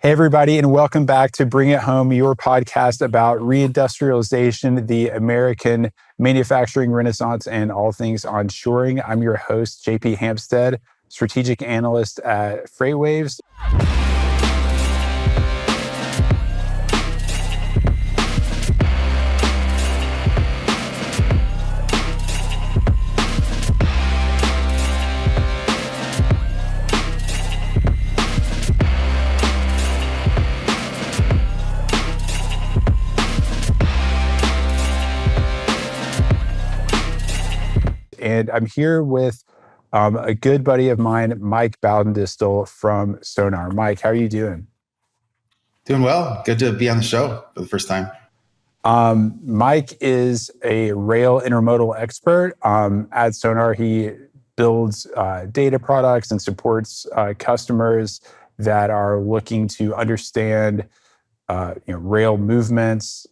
Hey, everybody, and welcome back to Bring It Home, your podcast about reindustrialization, the American manufacturing renaissance, and all things onshoring. I'm your host, JP Hampstead, strategic analyst at FreightWaves. And I'm here with a good buddy of mine, Mike Baudendistel from SONAR. Mike, how are you doing? Doing well. Good to be on the show for the first time. Mike is a rail intermodal expert. At SONAR, he builds data products and supports customers that are looking to understand rail movements,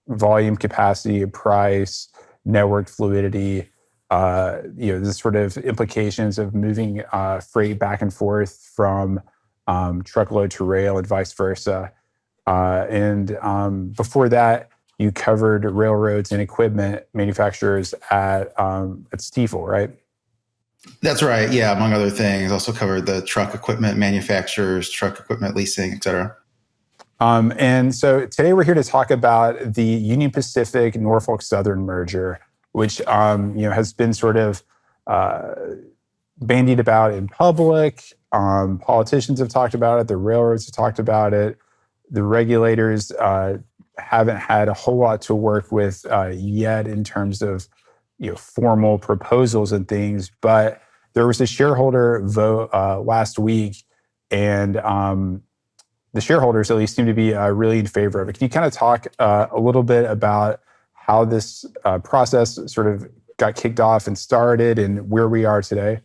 volume, capacity, price, network fluidity, the sort of implications of moving freight back and forth from truckload to rail and vice versa. And before that, you covered railroads and equipment manufacturers at Stifel, right? That's right. Yeah, among other things. Also covered the truck equipment manufacturers, truck equipment leasing, et cetera. And so today we're here to talk about the Union Pacific Norfolk Southern merger, which has been sort of bandied about in public. Politicians have talked about it. The railroads have talked about it. The regulators haven't had a whole lot to work with yet in terms of formal proposals and things. But there was a shareholder vote last week, and the shareholders at least seem to be really in favor of it. Can you kind of talk a little bit about how this process sort of got kicked off and started and where we are today?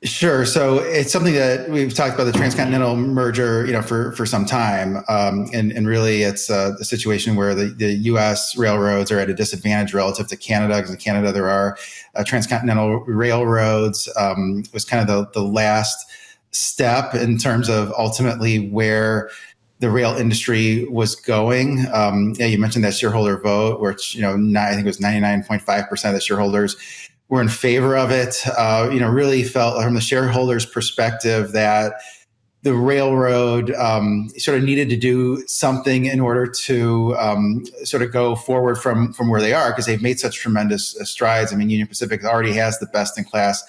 Sure. So it's something that we've talked about, the Transcontinental merger, for some time. And really it's a situation where the U.S. railroads are at a disadvantage relative to Canada, because in Canada there are transcontinental railroads. It was kind of the last step in terms of ultimately where the rail industry was going. You mentioned that shareholder vote, which I think it was 99.5% of the shareholders were in favor of it. Really felt from the shareholders' perspective that the railroad sort of needed to do something in order to sort of go forward from where they are, because they've made such tremendous strides. I mean, Union Pacific already has the best-in-class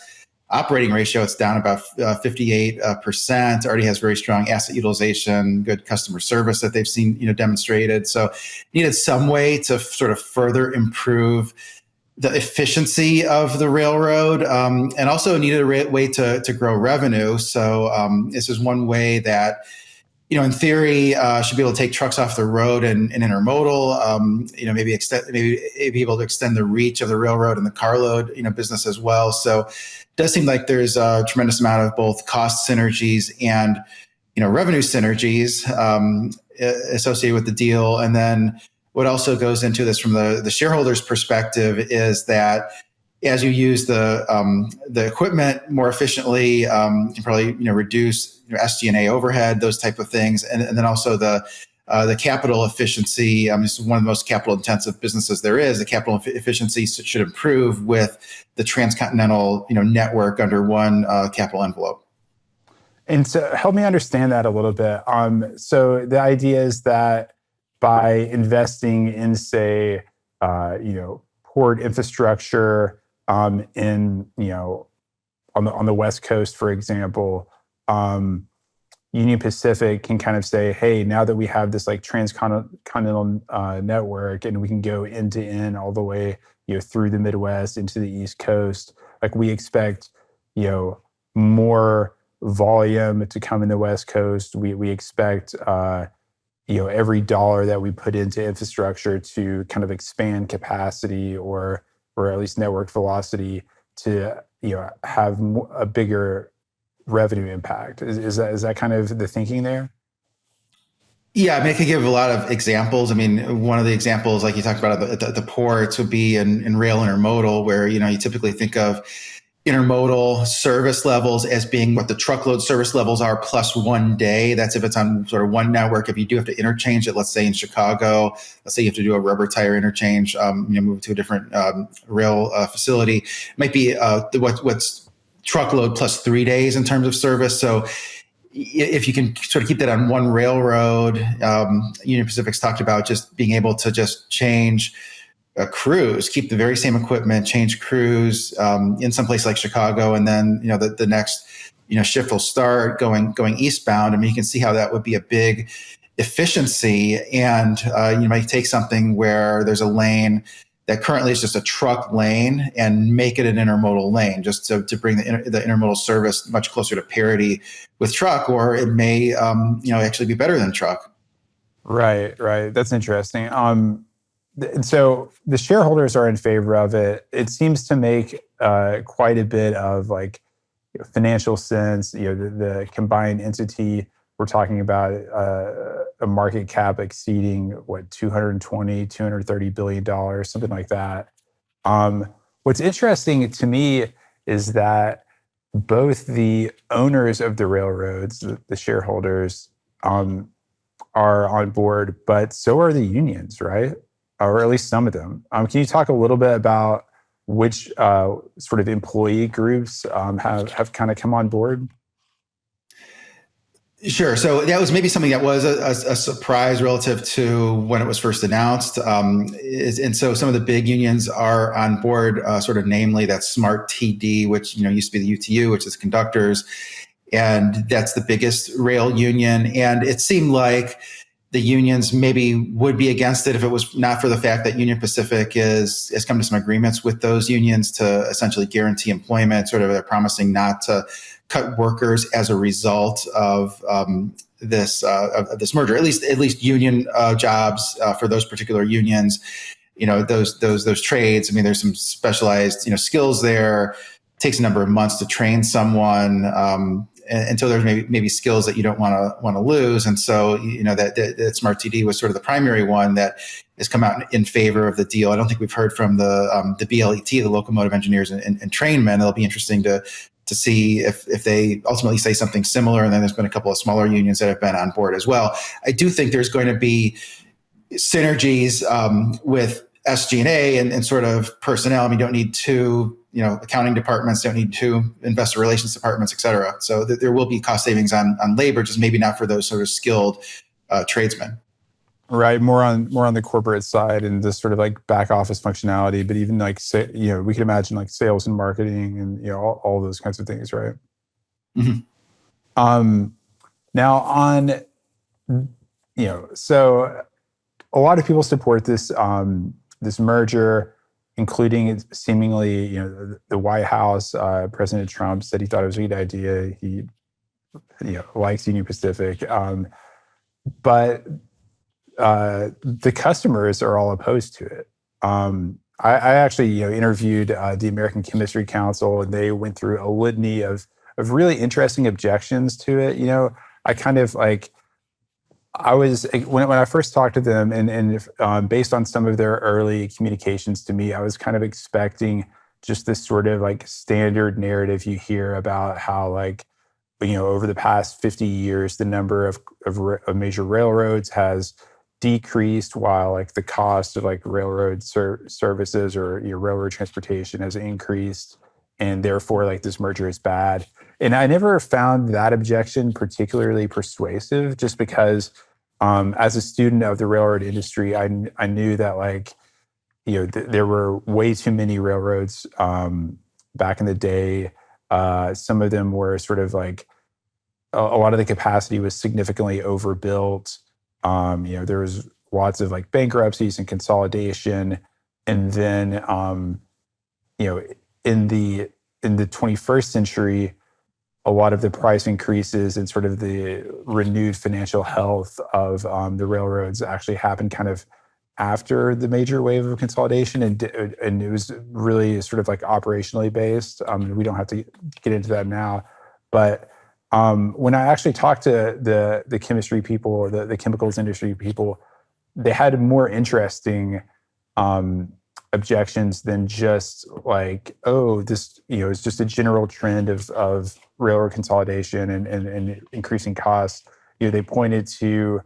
operating ratio. It's down about 58%, already has very strong asset utilization, good customer service that they've seen, demonstrated. So needed some way to sort of further improve the efficiency of the railroad, and also needed a way to grow revenue. So this is one way that, in theory, should be able to take trucks off the road and intermodal, maybe be able to extend the reach of the railroad and the carload, business as well. So it does seem like there's a tremendous amount of both cost synergies and, revenue synergies associated with the deal. And then what also goes into this from the shareholders' perspective is that as you use the equipment more efficiently, you can probably reduce SG&A overhead, those type of things, and then also the capital efficiency. This is one of the most capital intensive businesses there is. The capital efficiency should improve with the transcontinental network under one capital envelope. And so help me understand that a little bit. So the idea is that by investing in, say, port infrastructure on the West Coast, for example, Union Pacific can kind of say, hey, now that we have this like transcontinental network and we can go end to end all the way through the Midwest into the East Coast, like we expect more volume to come in the West Coast. We expect every dollar that we put into infrastructure to kind of expand capacity or at least network velocity to have a bigger revenue impact. Is that kind of the thinking there? Yeah, I could give a lot of examples. One of the examples, like you talked about at the ports, would be in rail intermodal, where you typically think of intermodal service levels as being what the truckload service levels are plus 1 day. That's if it's on sort of one network. If you do have to interchange it, let's say in Chicago, let's say you have to do a rubber tire interchange, move to a different rail facility, it might be what's truckload plus 3 days in terms of service. So if you can sort of keep that on one railroad, Union Pacific's talked about just being able to just change crews, keep the very same equipment, change crews in some place like Chicago, and then the next shift will start going eastbound. I mean, you can see how that would be a big efficiency, and you might take something where there's a lane that currently is just a truck lane and make it an intermodal lane, just to bring the intermodal service much closer to parity with truck, or it may actually be better than truck. Right. That's interesting. And so the shareholders are in favor of it. It seems to make quite a bit of financial sense. The combined entity, we're talking about a market cap exceeding $230 billion, something like that. What's interesting to me is that both the owners of the railroads, the shareholders, are on board, but so are the unions, right? Or at least some of them. Can you talk a little bit about which sort of employee groups have kind of come on board? Sure. So that was maybe something that was a surprise relative to when it was first announced. And so some of the big unions are on board, sort of namely that Smart TD, which used to be the UTU, which is conductors. And that's the biggest rail union. And it seemed like the unions maybe would be against it if it was not for the fact that Union Pacific has come to some agreements with those unions to essentially guarantee employment. Sort of they're promising not to cut workers as a result of this merger. At least union jobs for those particular unions. Those trades. I mean, there's some specialized skills there. It takes a number of months to train someone. And so there's maybe skills that you don't want to lose, and so that Smart TD was sort of the primary one that has come out in favor of the deal. I don't think we've heard from the BLET, the locomotive engineers and trainmen. It'll be interesting to see if they ultimately say something similar. And then there's been a couple of smaller unions that have been on board as well. I do think there's going to be synergies with SG&A and sort of personnel. I mean, you don't need two accounting departments, don't need two investor relations departments, et cetera. So there will be cost savings on labor, just maybe not for those sort of skilled tradesmen. Right, more on the corporate side and this sort of back office functionality, but even we can imagine sales and marketing and all those kinds of things, right? Mm-hmm. Now on so a lot of people support this this merger, including seemingly, the White House. President Trump said he thought it was a good idea. He, likes Union Pacific, but the customers are all opposed to it. I actually, interviewed the American Chemistry Council, and they went through a litany of really interesting objections to it. I kind of I was when I first talked to them, and based on some of their early communications to me, I was kind of expecting just this sort of standard narrative you hear about how over the past 50 years the number of major railroads has decreased while the cost of railroad services or railroad transportation has increased, and therefore this merger is bad. And I never found that objection particularly persuasive, just because as a student of the railroad industry, I knew that there were way too many railroads back in the day. Some of them were sort of a lot of the capacity was significantly overbuilt. There was lots of bankruptcies and consolidation, and then in the 21st century, a lot of the price increases and sort of the renewed financial health of the railroads actually happened kind of after the major wave of consolidation, and it was really sort of operationally based. We don't have to get into that now, but when I actually talked to the chemistry people, the chemicals industry people, they had more interesting objections than just like, oh, this, is just a general trend of railroad consolidation and increasing costs. They pointed to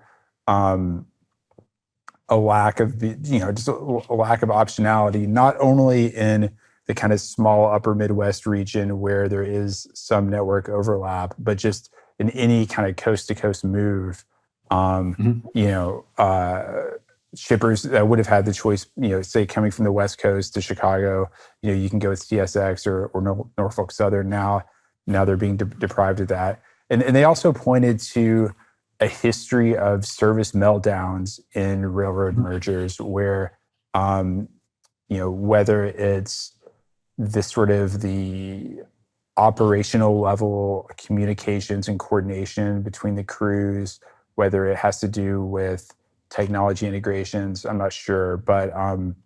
a lack of just a lack of optionality, not only in the kind of small upper Midwest region where there is some network overlap, but just in any kind of coast to coast move. Shippers that would have had the choice, say coming from the West Coast to Chicago, you can go with CSX or Norfolk Southern. Now they're being deprived of that. And they also pointed to a history of service meltdowns in railroad mergers where, whether it's the operational level communications and coordination between the crews, whether it has to do with technology integrations, I'm not sure. But I'm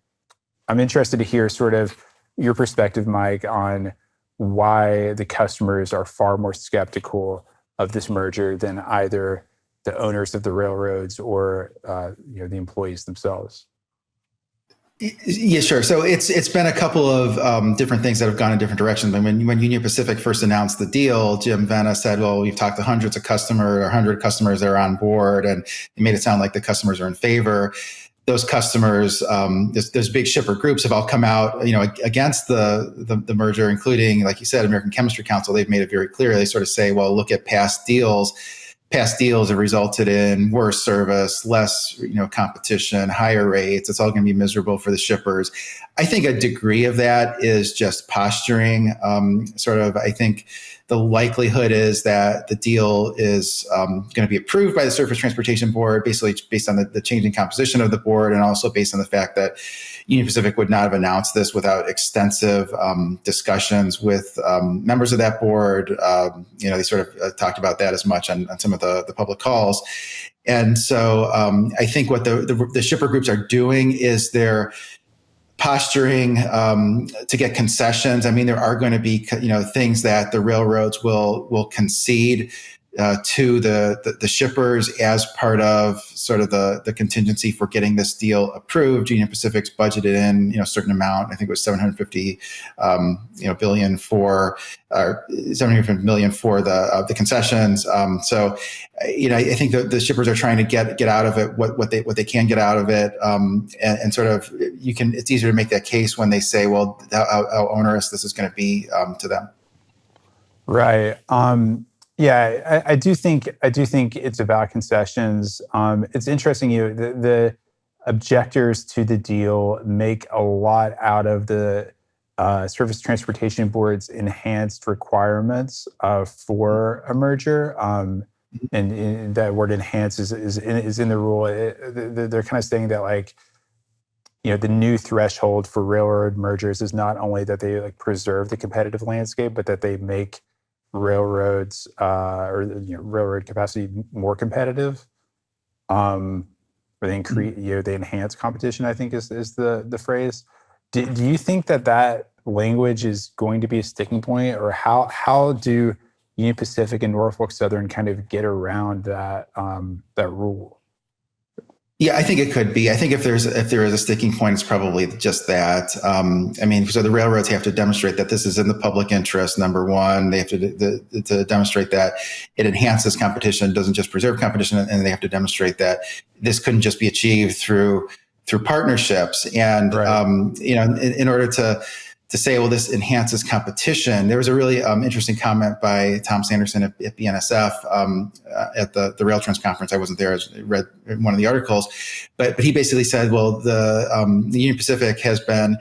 interested to hear sort of your perspective, Mike, on why the customers are far more skeptical of this merger than either the owners of the railroads or the employees themselves. Yeah, sure. So it's been a couple of different things that have gone in different directions. When Union Pacific first announced the deal, Jim Vena said, well, we've talked to hundreds of customers, or 100 customers that are on board, and it made it sound like the customers are in favor. Those customers, those big shipper groups have all come out, against the merger, including, like you said, American Chemistry Council. They've made it very clear. They sort of say, well, look at past deals. Past deals have resulted in worse service, less, competition, higher rates. It's all going to be miserable for the shippers. I think a degree of that is just posturing. I think the likelihood is that the deal is going to be approved by the Surface Transportation Board, basically based on the changing composition of the board, and also based on the fact that Union Pacific would not have announced this without extensive discussions with members of that board. They sort of talked about that as much on some of the public calls. And so I think what the shipper groups are doing is they're posturing to get concessions. I mean, there are going to be, things that the railroads will concede to the shippers as part of sort of the contingency for getting this deal approved. Union Pacific's budgeted in a certain amount. I think it was $750 billion for $750 million for the concessions. So I think the shippers are trying to get out of it what they can get out of it, and sort of it's easier to make that case when they say, well, how onerous this is going to be to them. Right. Yeah, I do think it's about concessions. It's interesting, the objectors to the deal make a lot out of the Surface Transportation Board's enhanced requirements for a merger. And that word "enhance" is in the rule. They're kind of saying that, like, the new threshold for railroad mergers is not only that they preserve the competitive landscape, but that they make railroads railroad capacity more competitive. Or they increase, they enhance competition, I think is the phrase. Do you think that language is going to be a sticking point, or how do Union Pacific and Norfolk Southern kind of get around that rule? Yeah, I think it could be. I think if there is a sticking point, it's probably just that. So the railroads have to demonstrate that this is in the public interest. Number one, they have to demonstrate that it enhances competition, doesn't just preserve competition, and they have to demonstrate that this couldn't just be achieved through partnerships. And right. In order to say, well, this enhances competition. There was a really interesting comment by Tom Sanderson at BNSF at the RailTrans conference. I wasn't there. I read one of the articles, but he basically said, well, the Union Pacific has been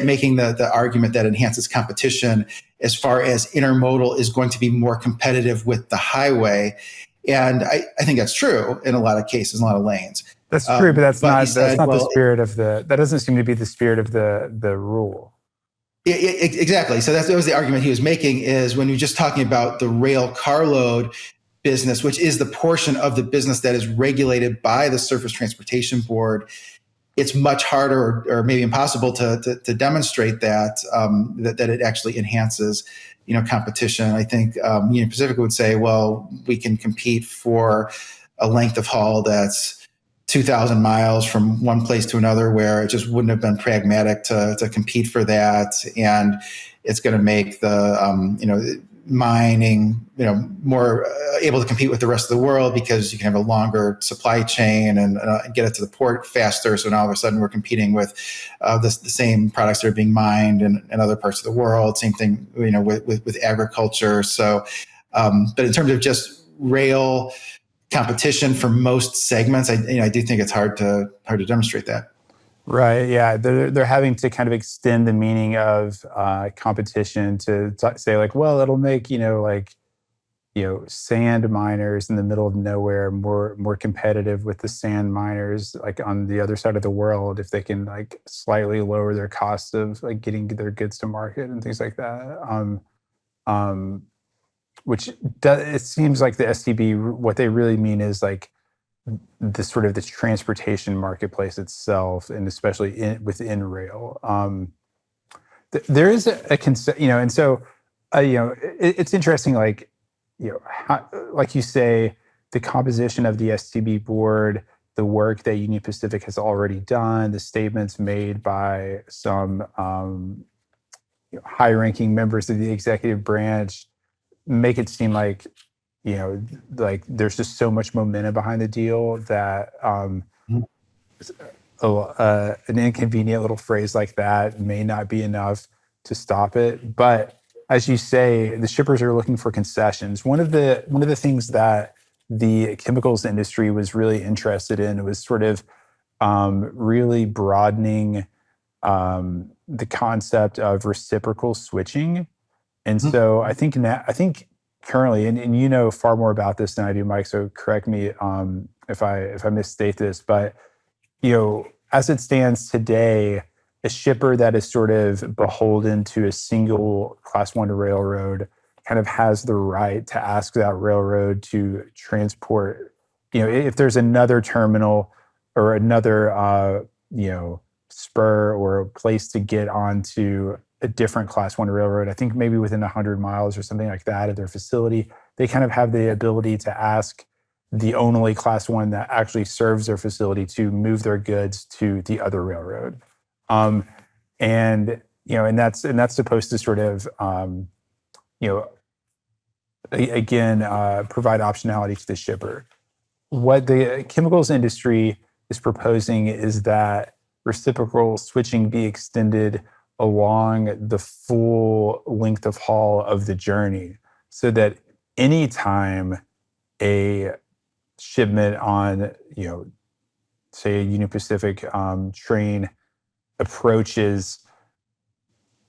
making the argument that enhances competition as far as intermodal is going to be more competitive with the highway. And I think that's true in a lot of cases, in a lot of lanes. That's true, but that's not the spirit of that doesn't seem to be the spirit of the rule. Exactly. So that was the argument he was making, is when you're just talking about the rail carload business, which is the portion of the business that is regulated by the Surface Transportation Board, it's much harder or maybe impossible to demonstrate that it actually enhances competition. I think Union Pacific would say, well, we can compete for a length of haul that's 2,000 miles from one place to another, where it just wouldn't have been pragmatic to compete for that. And it's going to make the, mining, more able to compete with the rest of the world, because you can have a longer supply chain and get it to the port faster. So now all of a sudden we're competing with the same products that are being mined in other parts of the world. Same thing, with agriculture. So, but in terms of just rail competition for most segments, I do think it's hard to demonstrate that. Right. Yeah. They're having to kind of extend the meaning of competition to say like, well, it'll make, sand miners in the middle of nowhere more competitive with the sand miners like on the other side of the world if they can like slightly lower their cost of like getting their goods to market and things like that. Which it seems like the STB, what they really mean is like this transportation marketplace itself, and especially within rail. There is a concept, and so, it's interesting, like, like you say, the composition of the STB board, the work that Union Pacific has already done, the statements made by some high-ranking members of the executive branch make it seem like, like there's just so much momentum behind the deal that an inconvenient little phrase like that may not be enough to stop it. But as you say, the shippers are looking for concessions. One of the things that the chemicals industry was really interested in was sort of really broadening the concept of reciprocal switching. And so I think currently, and you know far more about this than I do, Mike, so correct me if I misstate this, but as it stands today, a shipper that is sort of beholden to a single Class 1 railroad kind of has the right to ask that railroad to transport, if there's another terminal or another, spur or a place to get onto a different Class 1 railroad, I think maybe within 100 miles or something like that of their facility, they kind of have the ability to ask the only Class 1 that actually serves their facility to move their goods to the other railroad. And that's supposed to sort of, again, provide optionality to the shipper. What the chemicals industry is proposing is that reciprocal switching be extended along the full length of haul of the journey, so that anytime a shipment on, say a Union Pacific train approaches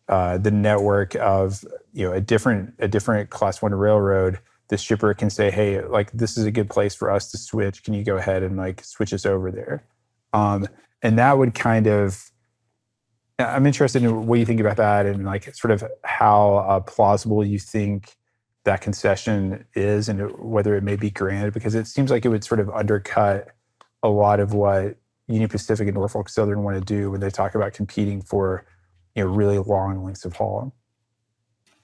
the network of a different Class 1 railroad, the shipper can say, hey, like this is a good place for us to switch. Can you go ahead and like switch us over there? And that would kind of, I'm interested in what you think about that and like sort of how plausible you think that concession is and whether it may be granted, because it seems like it would sort of undercut a lot of what Union Pacific and Norfolk Southern want to do when they talk about competing for, really long lengths of haul.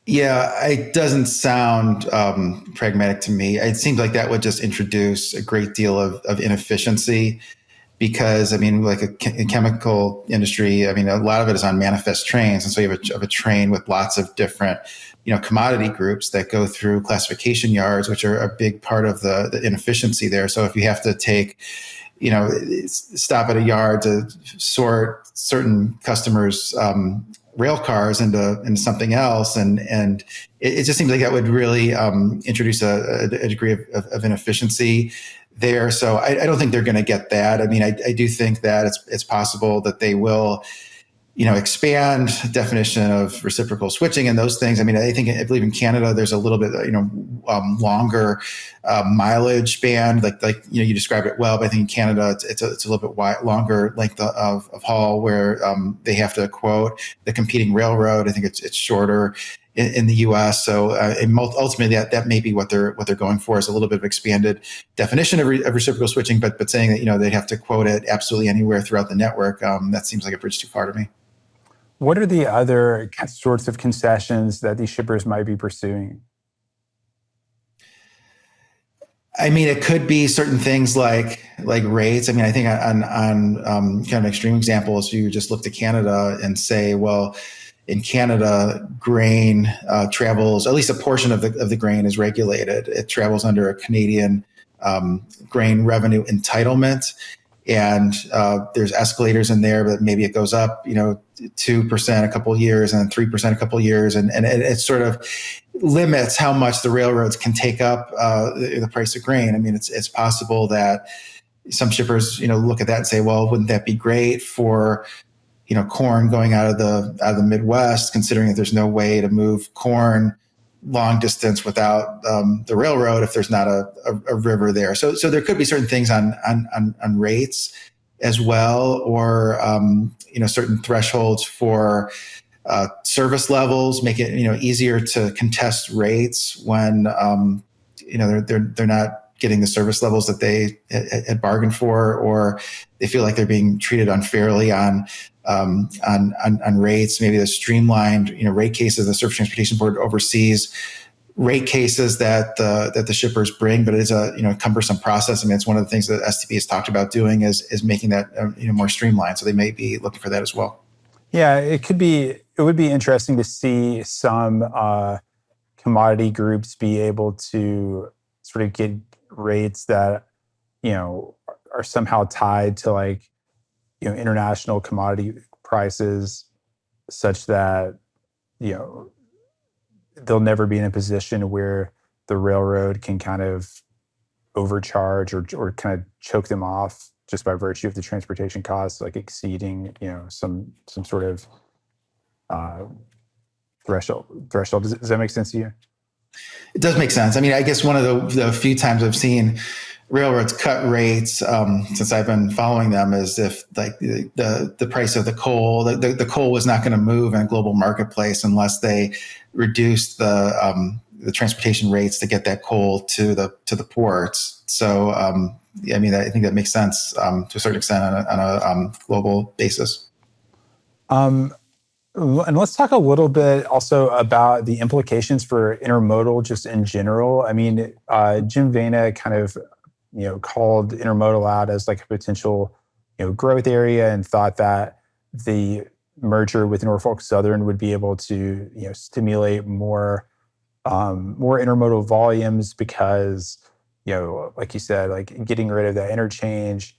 Yeah, it doesn't sound pragmatic to me. It seems like that would just introduce a great deal of inefficiency, because like a chemical industry, a lot of it is on manifest trains, and so you have a train with lots of different, commodity groups that go through classification yards, which are a big part of the inefficiency there. So if you have to take, stop at a yard to sort certain customers' rail cars into something else, and it just seems like that would really introduce a degree of inefficiency there. So I don't think they're going to get that. I do think that it's possible that they will, expand definition of reciprocal switching and those things. I believe in Canada there's a little bit, longer mileage band, like you described it well. But I think in Canada it's a little bit longer length of haul, where they have to quote the competing railroad. I think it's shorter in the U.S. So ultimately, that may be what they're going for, is a little bit of expanded definition of reciprocal switching, but saying that they'd have to quote it absolutely anywhere throughout the network. That seems like a bridge too far to me. What are the other sorts of concessions that these shippers might be pursuing? I mean, it could be certain things like rates. I mean, I think on kind of an extreme example is you just look to Canada and say, well, in Canada, grain travels, at least a portion of the grain is regulated. It travels under a Canadian grain revenue entitlement, and there's escalators in there, but maybe it goes up, 2% a couple of years and then 3% a couple of years, and it sort of limits how much the railroads can take up the price of grain. I mean, it's possible that some shippers, look at that and say, well, wouldn't that be great for corn going out of the Midwest, considering that there's no way to move corn long distance without the railroad if there's not a river there. So there could be certain things on rates as well, or certain thresholds for service levels, make it easier to contest rates when they're not getting the service levels that they had bargained for, or they feel like they're being treated unfairly on rates. Maybe the streamlined rate cases. The Surface Transportation Board oversees rate cases that the shippers bring, but it is a cumbersome process. I mean, it's one of the things that STB has talked about doing is making that more streamlined. So they may be looking for that as well. Yeah, it would be interesting to see some commodity groups be able to sort of get rates that are somehow tied to international commodity prices, such that they'll never be in a position where the railroad can kind of overcharge or kind of choke them off just by virtue of the transportation costs, exceeding some sort of threshold. Does that make sense to you? It does make sense. I mean, I guess one of the few times I've seen railroads cut rates since I've been following them is if the price of the coal, the coal was not going to move in a global marketplace unless they reduced the transportation rates to get that coal to the ports. So I mean, I think that makes sense to a certain extent on a global basis. And let's talk a little bit also about the implications for intermodal just in general. I mean, Jim Vena kind of, called intermodal out as a potential, growth area, and thought that the merger with Norfolk Southern would be able to, stimulate more intermodal volumes because, like you said, getting rid of that interchange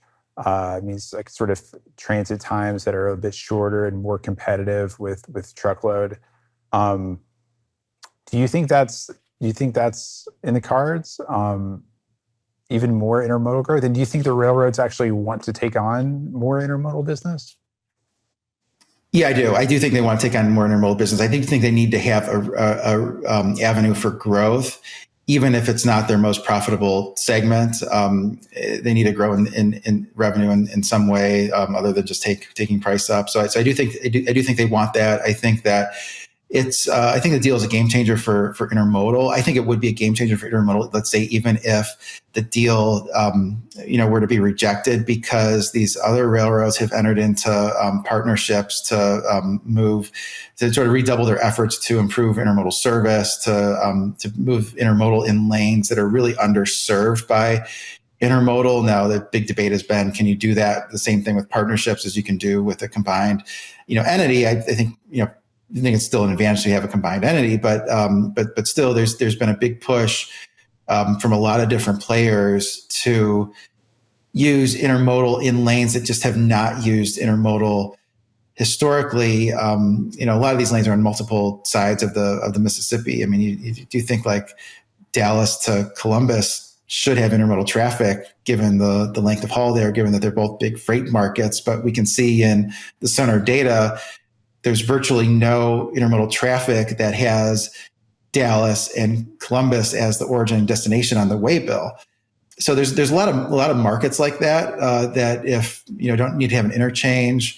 means sort of transit times that are a bit shorter and more competitive with truckload. Do you think that's in the cards? Even more intermodal growth? And do you think the railroads actually want to take on more intermodal business? Yeah, I do. I do think they want to take on more intermodal business. I think they need to have a avenue for growth, even if it's not their most profitable segment. They need to grow in revenue in some way other than just taking price up. So I do think they want that. I think that I think the deal is a game changer for intermodal. I think it would be a game changer for intermodal, let's say, even if the deal, were to be rejected, because these other railroads have entered into partnerships to sort of redouble their efforts to improve intermodal service, to move intermodal in lanes that are really underserved by intermodal. Now, the big debate has been, can you do that, the same thing with partnerships as you can do with a combined, entity? I think, I think it's still an advantage to have a combined entity, but still, there's been a big push from a lot of different players to use intermodal in lanes that just have not used intermodal historically. A lot of these lanes are on multiple sides of the Mississippi. I mean, you do think Dallas to Columbus should have intermodal traffic, given the length of haul there, given that they're both big freight markets. But we can see in the SONAR data, there's virtually no intermodal traffic that has Dallas and Columbus as the origin and destination on the waybill. So there's a lot of markets like that that if don't need to have an interchange,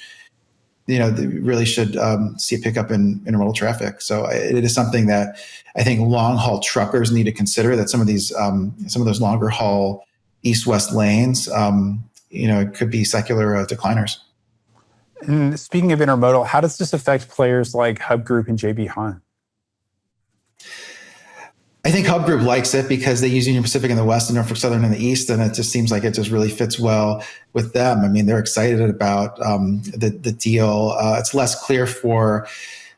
they really should see a pickup in intermodal traffic. So it is something that I think long haul truckers need to consider. That some of those longer haul east-west lanes, could be secular decliners. And speaking of intermodal, how does this affect players like Hub Group and JB Hunt? I think Hub Group likes it because they use Union Pacific in the West and Norfolk Southern in the East, and it just seems like it just really fits well with them. I mean, they're excited about the deal. It's less clear for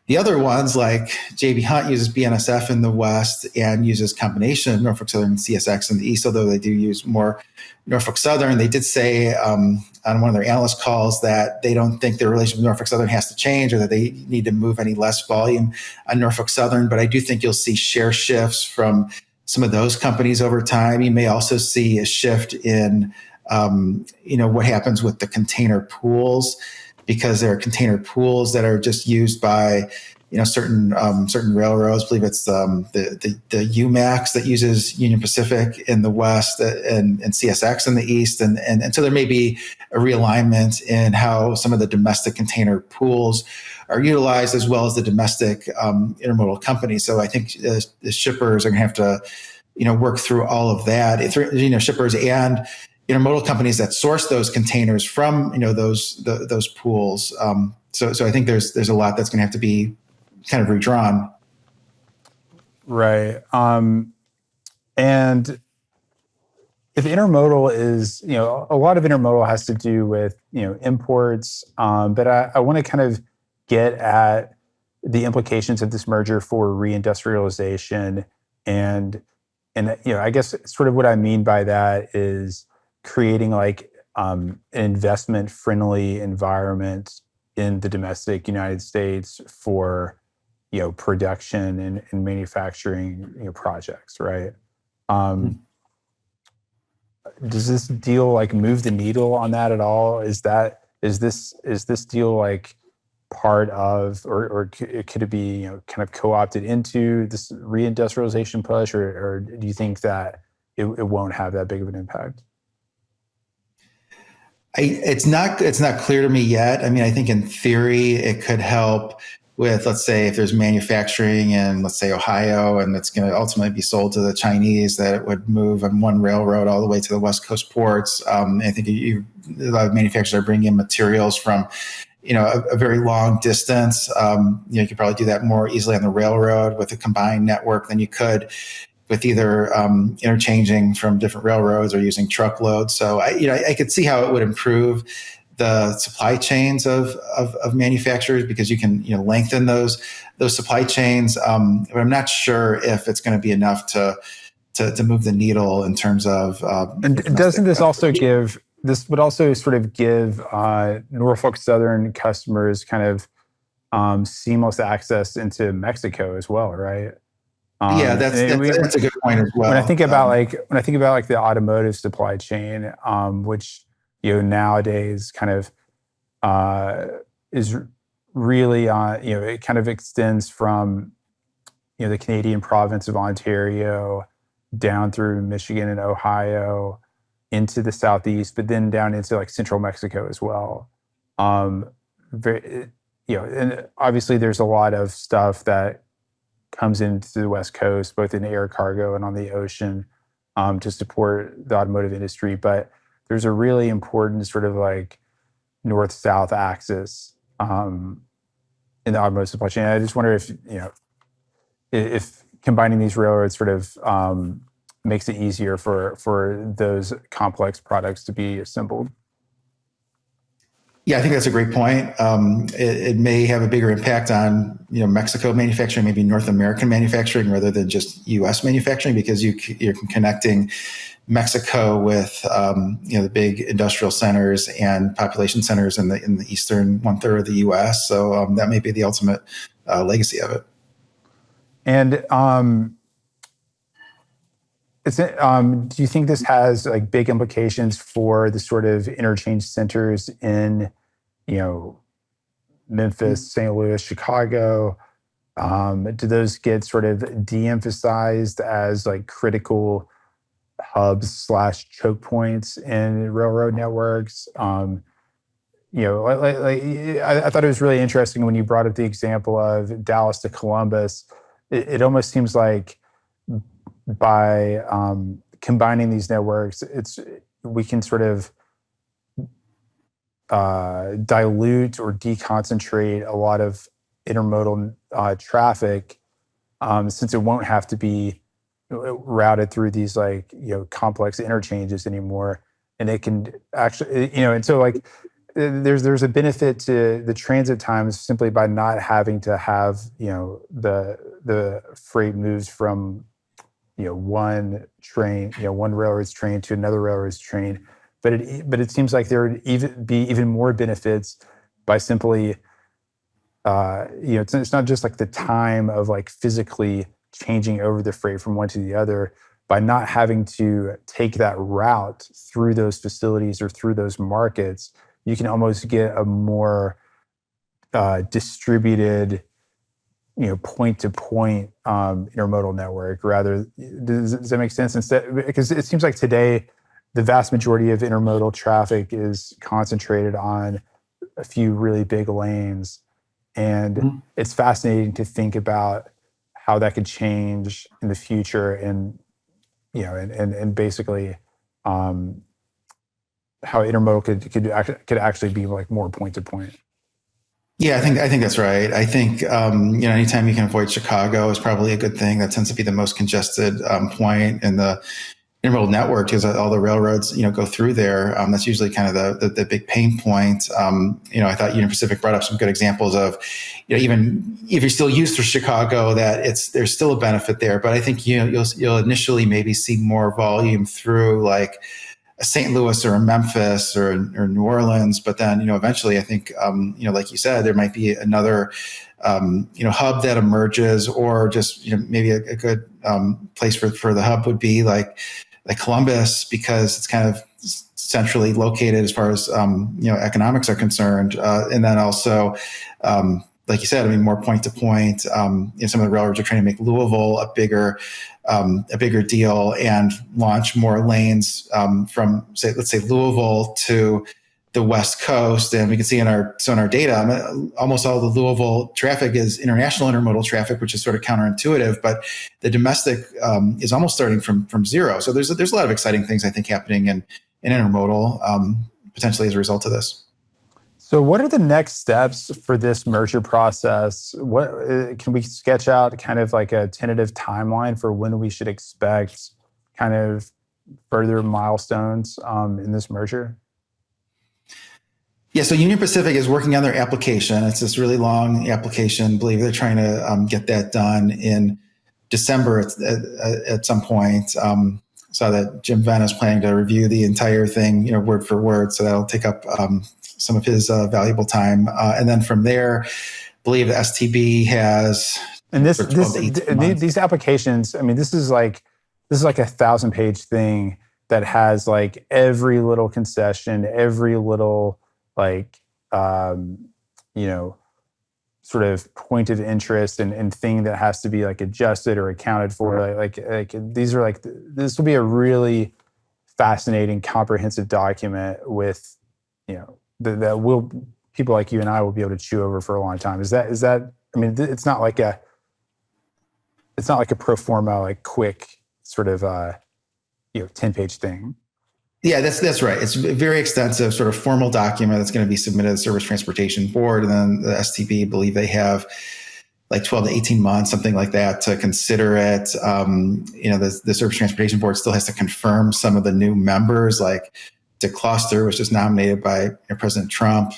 the other ones, like JB Hunt uses BNSF in the West and uses combination of Norfolk Southern and CSX in the East, although they do use more Norfolk Southern. They did say on one of their analyst calls that they don't think their relationship with Norfolk Southern has to change or that they need to move any less volume on Norfolk Southern. But I do think you'll see share shifts from some of those companies over time. You may also see a shift in what happens with the container pools, because there are container pools that are just used by certain railroads. I believe it's the UMAX that uses Union Pacific in the West and CSX in the East, and so there may be a realignment in how some of the domestic container pools are utilized, as well as the domestic intermodal companies. So I think the shippers are going to have to work through all of that. Shippers and intermodal companies that source those containers from those pools. So I think there's a lot that's going to have to be kind of redrawn. Right. And if intermodal is, a lot of intermodal has to do with, imports. But I want to kind of get at the implications of this merger for reindustrialization. And I guess sort of what I mean by that is creating like an investment-friendly environment in the domestic United States for production and manufacturing projects, right? Does this deal like move the needle on that at all? Is this deal like part of, or could it be kind of co-opted into this reindustrialization push, or do you think that it won't have that big of an impact? It's not clear to me yet. I mean, I think in theory it could help with, let's say, if there's manufacturing in, let's say, Ohio, and it's going to ultimately be sold to the Chinese, that it would move on one railroad all the way to the West Coast ports. I think a lot of manufacturers are bringing in materials from a very long distance. You could probably do that more easily on the railroad with a combined network than you could with either interchanging from different railroads or using truckloads. So I could see how it would improve the supply chains of manufacturers, because you can lengthen those supply chains. But I'm not sure if it's going to be enough to move the needle in terms of. And doesn't this also give? This would also sort of give Norfolk Southern customers kind of seamless access into Mexico as well, right? Yeah, that's a good point as well. When I think about like the automotive supply chain, which nowadays kind of is really it kind of extends from the Canadian province of Ontario down through Michigan and Ohio into the southeast, but then down into like central Mexico as well. And obviously there's a lot of stuff that comes into the West Coast, both in air cargo and on the ocean, to support the automotive industry. But there's a really important sort of like north-south axis in the automotive supply chain. I just wonder if combining these railroads sort of makes it easier for those complex products to be assembled. Yeah, I think that's a great point. It may have a bigger impact on Mexico manufacturing, maybe North American manufacturing, rather than just U.S. manufacturing, because you're connecting Mexico with the big industrial centers and population centers in the eastern 1/3 of the U.S. So that may be the ultimate legacy of it. And do you think this has like big implications for the sort of interchange centers in, Memphis, St. Louis, Chicago? Do those get sort of de-emphasized as like critical hubs / choke points in railroad networks? I thought it was really interesting when you brought up the example of Dallas to Columbus. It almost seems like by combining these networks, we can sort of dilute or deconcentrate a lot of intermodal traffic, since it won't have to be routed through these like complex interchanges anymore, and it can actually and so like there's a benefit to the transit times simply by not having to have the freight moves from one train, one railroad's train to another railroad's train. But it seems like there would be even more benefits by simply it's not just like the time of like physically changing over the freight from one to the other. By not having to take that route through those facilities or through those markets, you can almost get a more distributed point-to-point intermodal network. Rather, does that make sense? Instead, because it seems like today the vast majority of intermodal traffic is concentrated on a few really big lanes, and it's fascinating to think about how that could change in the future, and and basically how intermodal could actually be like more point-to-point. Yeah, I think that's right. I think anytime you can avoid Chicago is probably a good thing. That tends to be the most congested point in the intermodal network because all the railroads go through there. That's usually kind of the big pain point. I thought Union Pacific brought up some good examples of even if you're still used to Chicago, that there's still a benefit there. But I think you'll initially maybe see more volume through like a St. Louis or a Memphis or New Orleans, but then eventually I think like you said, there might be another hub that emerges, or just maybe a good place for the hub would be like Columbus, because it's kind of centrally located as far as economics are concerned, and then also like you said, I mean, more point to point. Some of the railroads are trying to make Louisville a bigger deal and launch more lanes from let's say Louisville to the West Coast. And we can see in our SONAR data, almost all the Louisville traffic is international intermodal traffic, which is sort of counterintuitive, but the domestic is almost starting from zero. So there's a lot of exciting things I think happening in intermodal potentially as a result of this. So what are the next steps for this merger process? What can we sketch out kind of like a tentative timeline for when we should expect kind of further milestones in this merger? Yeah, so Union Pacific is working on their application. It's this really long application. I believe they're trying to get that done in December at some point. Saw that Jim Venn is planning to review the entire thing, word for word. So that'll take up some of his valuable time. And then from there, I believe the STB has these applications. I mean, this is like a 1,000-page thing that has like every little concession, every little sort of point of interest and thing that has to be like adjusted or accounted for. Like these are like, this will be a really fascinating, comprehensive document with, that will, people like you and I will be able to chew over for a long time. Is that, I mean, it's not like a pro forma, like quick sort of, 10-page thing. Yeah, that's right. It's a very extensive sort of formal document that's going to be submitted to the Surface Transportation Board. And then the STB, believe they have like 12 to 18 months, something like that, to consider it. The Surface Transportation Board still has to confirm some of the new members, like Dick Closter, which is nominated by President Trump.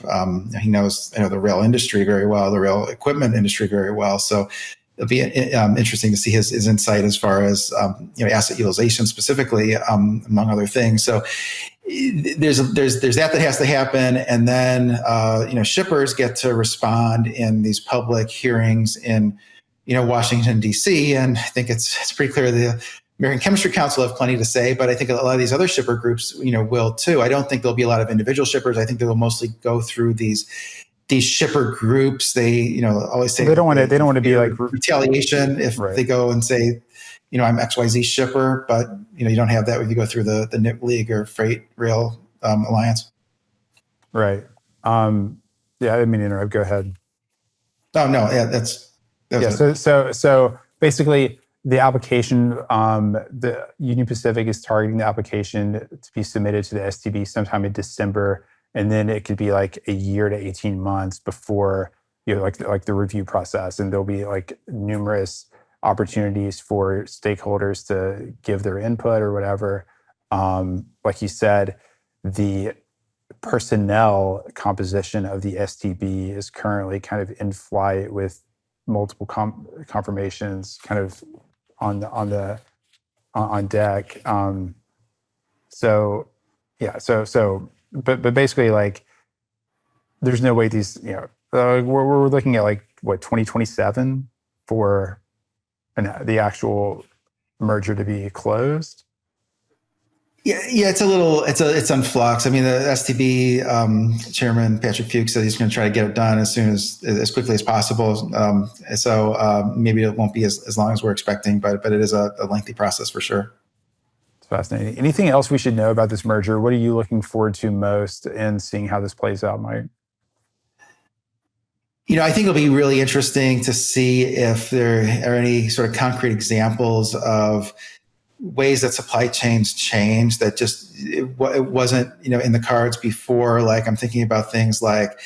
He knows the rail industry very well, the rail equipment industry very well. So it'll be interesting to see his insight as far as asset utilization specifically, among other things. So there's that has to happen, and then shippers get to respond in these public hearings in Washington D.C. And I think it's pretty clear the American Chemistry Council have plenty to say, but I think a lot of these other shipper groups will too. I don't think there'll be a lot of individual shippers. I think they will mostly go through these shipper groups. They always say they don't want to be like retaliation if they go and say I'm XYZ shipper, but you don't have that if you go through the NIP League or Freight Rail Alliance. Right. Yeah, I didn't mean to interrupt. Go ahead. Oh no, yeah, so basically the application, the Union Pacific is targeting the application to be submitted to the STB sometime in December. And then it could be like a year to 18 months before like the review process, and there'll be like numerous opportunities for stakeholders to give their input or whatever. Like you said, the personnel composition of the STB is currently kind of in flight with multiple confirmations kind of on deck. But basically, like, there's no way these, we're looking at like what, 2027 for the actual merger to be closed. Yeah, it's on flux. I mean, the STB chairman Patrick Fuchs said he's going to try to get it done as quickly as possible. So maybe it won't be as long as we're expecting, but it is a lengthy process for sure. It's fascinating. Anything else we should know about this merger? What are you looking forward to most in seeing how this plays out, Mike? I think it'll be really interesting to see if there are any sort of concrete examples of ways that supply chains change that just it wasn't in the cards before. Like, I'm thinking about things like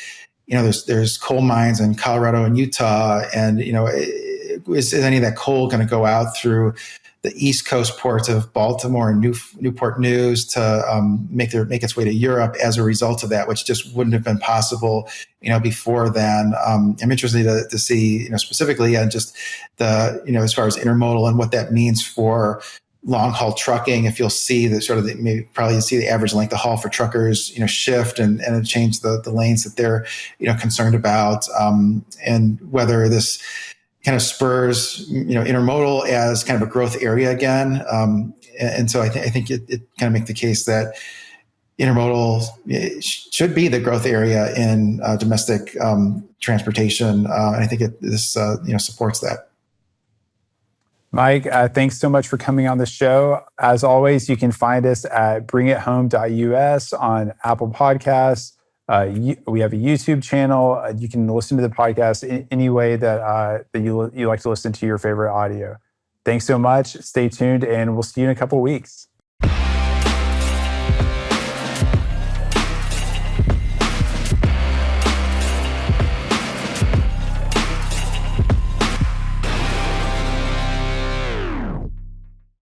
there's coal mines in Colorado and Utah, and is any of that coal going to go out through the East Coast ports of Baltimore and Newport News to make its way to Europe as a result of that, which just wouldn't have been possible before then. I'm interested to see specifically and just the as far as intermodal and what that means for long haul trucking. If you'll see the sort of probably see the average length of haul for truckers shift and change the lanes that they're concerned about, and whether this kind of spurs intermodal as kind of a growth area again. And so I think it kind of make the case that intermodal should be the growth area in domestic transportation, and I think this supports that. Mike, thanks so much for coming on the show. As always, you can find us at bringithome.us on Apple Podcasts. We have a YouTube channel. You can listen to the podcast any way that you like to listen to your favorite audio. Thanks so much. Stay tuned, and we'll see you in a couple of weeks.